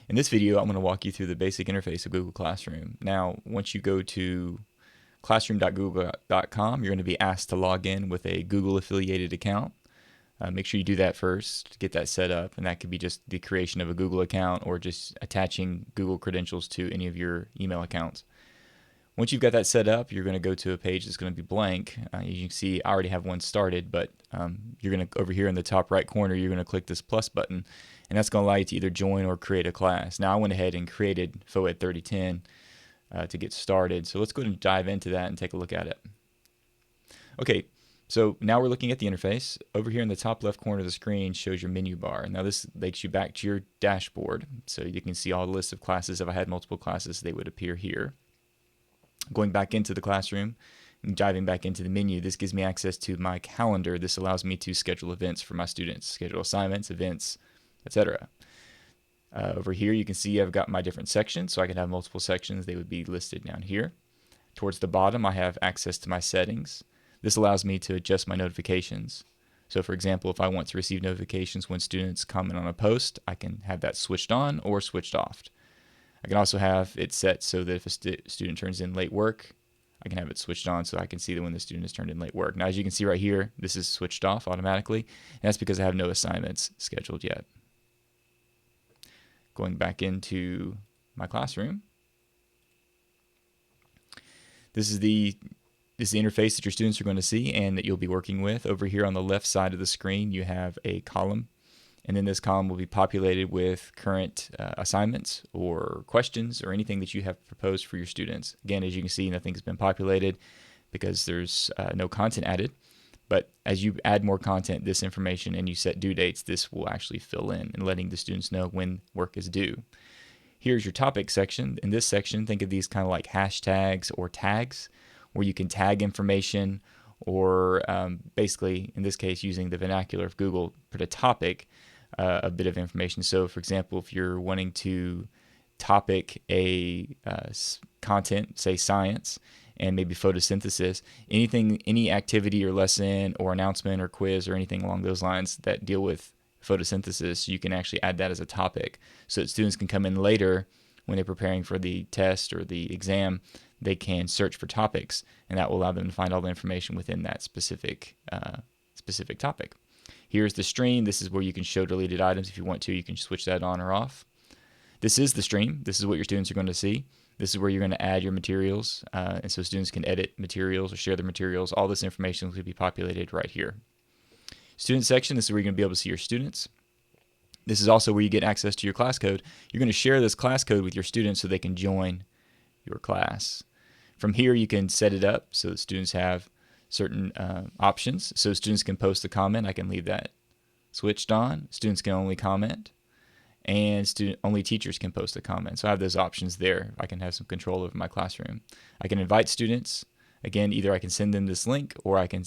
In this video, I'm going to walk you through the basic interface of Google Classroom. Now, once you go to classroom.google.com, you're going to be asked to log in with a Google affiliated account. Make sure you do that first to get that set up, and that could be just the creation of a Google account or just attaching Google credentials to any of your email accounts. Once you've got that set up, you're going to go to a page that's going to be blank. You can see I already have one started, but you're going to, over here in the top right corner, you're going to click this plus button, and that's going to allow you to either join or create a class. Now I went ahead and created FOED 3010 to get started, so let's go ahead and dive into that and take a look at it. Okay, so now we're looking at the interface. Over here in the top left corner of the screen shows your menu bar. Now this takes you back to your dashboard, so you can see all the lists of classes. If I had multiple classes, they would appear here. Going back into the classroom and diving back into the menu, this gives me access to my calendar. This allows me to schedule events for my students, schedule assignments, events, etc. Over here you can see I've got my different sections, so I can have multiple sections. They would be listed down here. Towards the bottom I have access to my settings. This allows me to adjust my notifications. So for example, if I want to receive notifications when students comment on a post, I can have that switched on or switched off. I can also have it set so that if a student turns in late work, I can have it switched on so I can see that when the student has turned in late work. Now, as you can see right here, this is switched off automatically, and that's because I have no assignments scheduled yet. Going back into my classroom, this is the interface that your students are going to see and that you'll be working with. Over here on the left side of the screen, you have a column. And then this column will be populated with current assignments or questions or anything that you have proposed for your students. Again, as you can see, nothing's been populated because there's no content added. But as you add more content, this information, and you set due dates, this will actually fill in and letting the students know when work is due. Here's your topic section. In this section, think of these kind of like hashtags or tags where you can tag information or basically, in this case, using the vernacular of Google, put a topic, a bit of information. So for example, if you're wanting to topic a content, say science, and maybe photosynthesis, any activity or lesson or announcement or quiz or anything along those lines that deal with photosynthesis, you can actually add that as a topic so that students can come in later when they're preparing for the test or the exam. They can search for topics, and that will allow them to find all the information within that specific topic. Here's the stream. This is where you can show deleted items. If you want to, you can switch that on or off. This is the stream. This is what your students are going to see. This is where you're going to add your materials, and so students can edit materials or share their materials. All this information will be populated right here. Student section, this is where you're going to be able to see your students. This is also where you get access to your class code. You're going to share this class code with your students so they can join your class. From here, you can set it up so that students have certain options. So students can post a comment. I can leave that switched on. Students can only comment, and only teachers can post a comment. So I have those options there. I can have some control over my classroom. I can invite students. Again, either I can send them this link or I can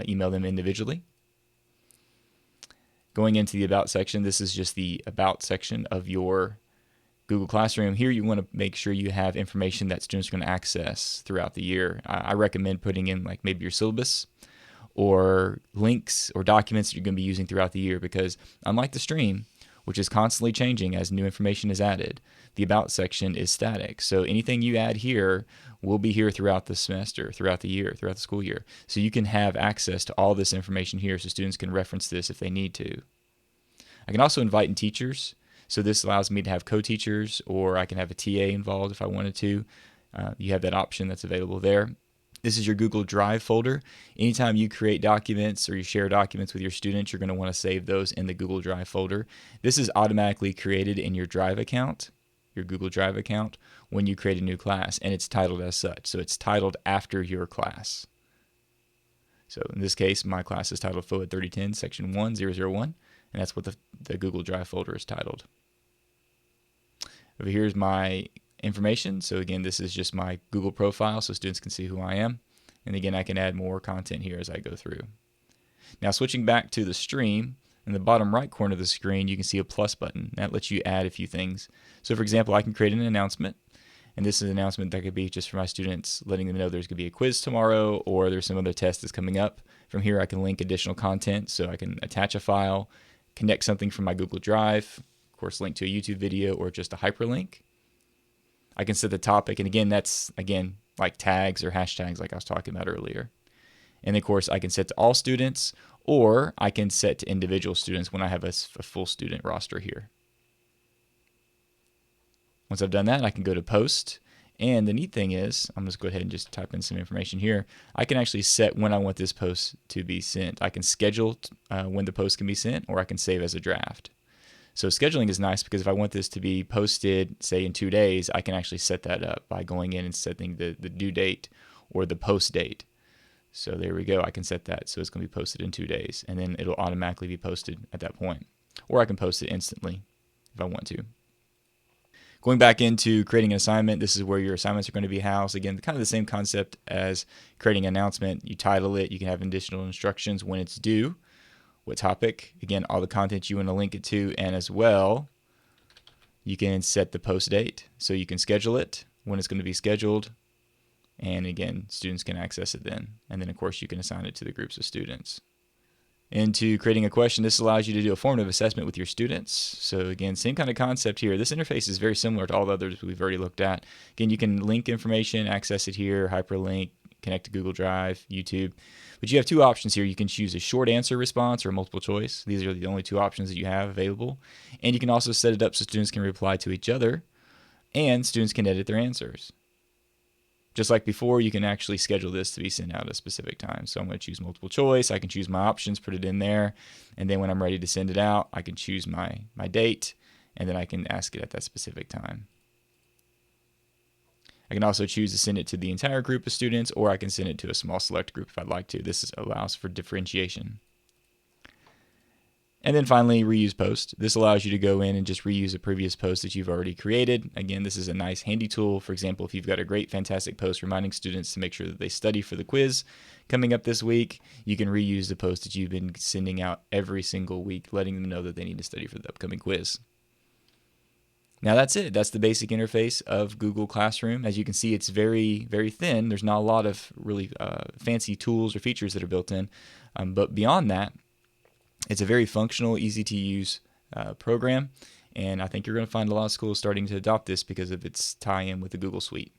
email them individually. Going into the About section, this is just the About section of your Google Classroom. Here you want to make sure you have information that students are going to access throughout the year. I recommend putting in like maybe your syllabus or links or documents that you're going to be using throughout the year, because unlike the stream, which is constantly changing as new information is added, the About section is static. So anything you add here will be here throughout the semester, throughout the year, throughout the school year. So you can have access to all this information here so students can reference this if they need to. I can also invite in teachers. So this allows me to have co-teachers, or I can have a TA involved if I wanted to. You have that option that's available there. This is your Google Drive folder. Anytime you create documents or you share documents with your students, you're going to want to save those in the Google Drive folder. This is automatically created in your Drive account, your Google Drive account, when you create a new class, and it's titled as such. So it's titled after your class. So in this case, my class is titled FOED 3010 Section 1001, and that's what the Google Drive folder is titled. Over here is my information. So again, this is just my Google profile so students can see who I am. And again, I can add more content here as I go through. Now switching back to the stream, in the bottom right corner of the screen, you can see a plus button. That lets you add a few things. So for example, I can create an announcement. And this is an announcement that could be just for my students, letting them know there's going to be a quiz tomorrow or there's some other test that's coming up. From here, I can link additional content. So I can attach a file, connect something from my Google Drive, course, link to a YouTube video or just a hyperlink. I can set the topic, and again, that's like tags or hashtags like I was talking about earlier. And of course, I can set to all students, or I can set to individual students when I have a full student roster here. Once I've done that, I can go to post. And the neat thing is, I'm just go ahead and just type in some information here. I can actually set when I want this post to be sent. I can schedule when the post can be sent, or I can save as a draft. So scheduling is nice because if I want this to be posted, say in 2 days, I can actually set that up by going in and setting the due date or the post date. So there we go. I can set that. So it's going to be posted in 2 days, and then it'll automatically be posted at that point. Or I can post it instantly if I want to. Going back into creating an assignment, this is where your assignments are going to be housed. Again, kind of the same concept as creating an announcement. You title it. You can have additional instructions when it's due, what topic, again, all the content you want to link it to, and as well, you can set the post date. So you can schedule it when it's going to be scheduled, and again, students can access it then. And then, of course, you can assign it to the groups of students. Into creating a question, this allows you to do a formative assessment with your students. So again, same kind of concept here. This interface is very similar to all the others we've already looked at. Again, you can link information, access it here, hyperlink, connect to Google Drive, YouTube. But you have two options here. You can choose a short answer response or multiple choice. These are the only two options that you have available. And you can also set it up so students can reply to each other and students can edit their answers. Just like before, you can actually schedule this to be sent out at a specific time. So I'm going to choose multiple choice. I can choose my options, put it in there. And then when I'm ready to send it out, I can choose my date, and then I can ask it at that specific time. I can also choose to send it to the entire group of students, or I can send it to a small select group if I'd like to. This allows for differentiation. And then finally, reuse post. This allows you to go in and just reuse a previous post that you've already created. Again, this is a nice handy tool. For example, if you've got a great, fantastic post reminding students to make sure that they study for the quiz coming up this week, you can reuse the post that you've been sending out every single week, letting them know that they need to study for the upcoming quiz. Now that's it. That's the basic interface of Google Classroom. As you can see, it's very, very thin. There's not a lot of really fancy tools or features that are built in. But beyond that, it's a very functional, easy to use program. And I think you're going to find a lot of schools starting to adopt this because of its tie-in with the Google Suite.